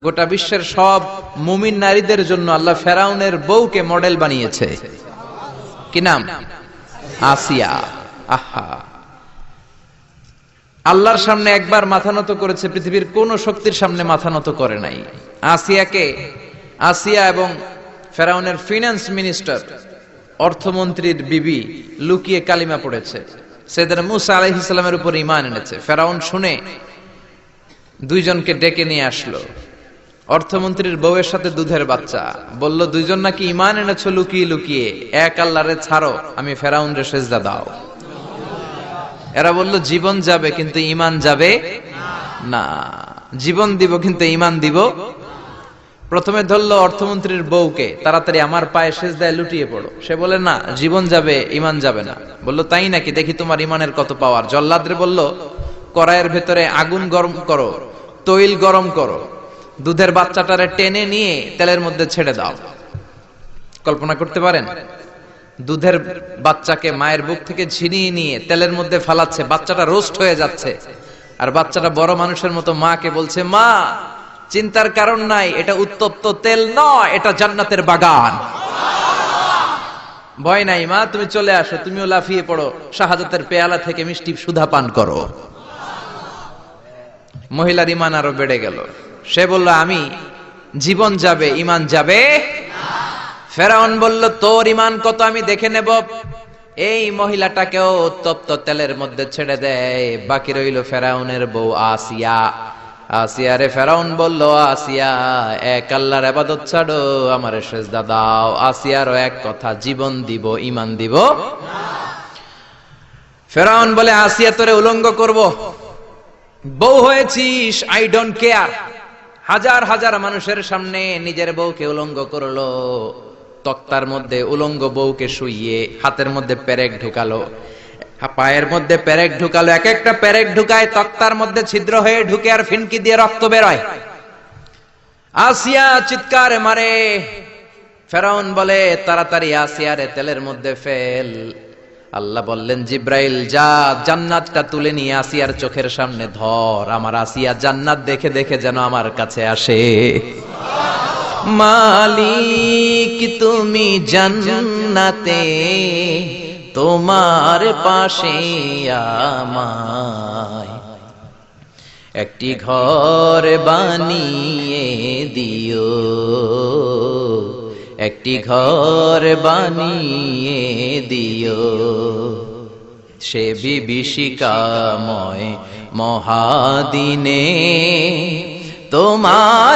গোটা বিশ্বের সব মুমিন নারীদের জন্য আল্লাহ ফেরাউনের বউকে মডেল বানিয়েছে। কি নাম? আসিয়া। আহা, আল্লাহর সামনে একবার মাথা নত করেছে, পৃথিবীর কোন শক্তির সামনে মাথা নত করে নাই। আসিয়া এবং ফেরাউনের ফিনান্স মিনিস্টার, অর্থমন্ত্রীর বিবি লুকিয়ে কালিমা পড়েছে, সাইয়েদনা মূসা আলাইহিস সালামের উপর ঈমান এনেছে। ফেরাউন শুনে দুইজনকে ডেকে নিয়ে আসলো। অর্থমন্ত্রীর বউয়ের সাথে দুধের বাচ্চা, বলল দুইজন নাকি ঈমান এনেছো লুকিয়ে লুকিয়ে, এক আল্লাহরে ছাড়ো, আমি ফেরাউনরে সেজদা দাও। এরা বলল জীবন যাবে কিন্তু ঈমান যাবে না, জীবন দিব কিন্তু ঈমান দিব। প্রথমে ধরলো অর্থমন্ত্রীর বউকে, তাড়াতাড়ি আমার পায়ে সেজদায় লুটিয়ে পড়ো। সে বলে না, জীবন যাবে ঈমান যাবে না। বলল তাই নাকি, দেখি তোমার ঈমানের কত পাওয়ার। জল্লাদরে বলল কড়াইয়ের ভেতরে আগুন গরম করো, তৈল গরম করো, দুধের বাচ্চাটারে টেনে নিয়ে তেলের মধ্যে ছেড়ে দাও। কল্পনা করতে পারেন? দুধের বাচ্চাকে মায়ের বুক থেকে ছিনিয়ে নিয়ে তেলের মধ্যে ফালাচ্ছে, বাচ্চাটা রোস্ট হয়ে যাচ্ছে, আর বাচ্চাটা বড় মানুষের মতো মাকে বলছে, মা চিন্তার কারণ নাই, এটা উত্তপ্ত তেল নয়, এটা জান্নাতের বাগান। ভয় নাই মা, তুমি চলে আসো, তুমিও লাফিয়ে পড়ো, শাহাদাতের পেয়ালা থেকে মিষ্টি সুধা পান করো। মহিলার ঈমান আরো বেড়ে গেল। সে বলল আমি জীবন যাবে ঈমান যাবে। ফেরাউন বলল তোর ঈমান কত আমি দেখে নেব। এই মহিলাটাকেও উত্তপ্ত তেলের মধ্যে ছেড়ে দেয়। বাকি রইল ফেরাউনের বউ আসিয়া। আসিয়ারে ফেরাউন বলল, আসিয়া এক আল্লাহর ইবাদত ছাড়ো, আমারে সেজদা দাও। আসিয়ারও এক কথা, জীবন দিব ঈমান দিব। ফেরাউন বলে আসিয়া তোরে উলঙ্গ করব, বউ হয়েছিস, আই ডোন্ট কেয়ার। হাজার হাজার মানুষের সামনে নিজের বউকে উলঙ্গ করলো, তক্তার মধ্যে উলঙ্গ বউকে শুইয়ে হাতের মধ্যে পেরেক ঢুকালো, পায়ের মধ্যে পেরেক ঢুকালো, এক একটা পেরেক ঢুকায় তক্তার মধ্যে ছিদ্র হয়ে ঢুকে আর ফিনকি দিয়ে রক্ত বেরোয়। আসিয়া চিৎকারে মারে। ফেরাউন বলে তাড়াতাড়ি আসিয়ারে তেলের মধ্যে ফেল। আল্লাহ বললেন জিব্রাইল যা, জান্নাতটা তুলে নিয়ে আসিয়ার চোখের সামনে ধর, আমার আসিয়া জান্নাত দেখে দেখে যেন আমার কাছে আসে। মালিক তুমি জান্নাতে, তোমার পাশে আমায় একটি ঘর বানিয়ে দিও, একটি ঘর বানিয়ে দিও, সে বিভীষিকাময় মহাদিনে তোমার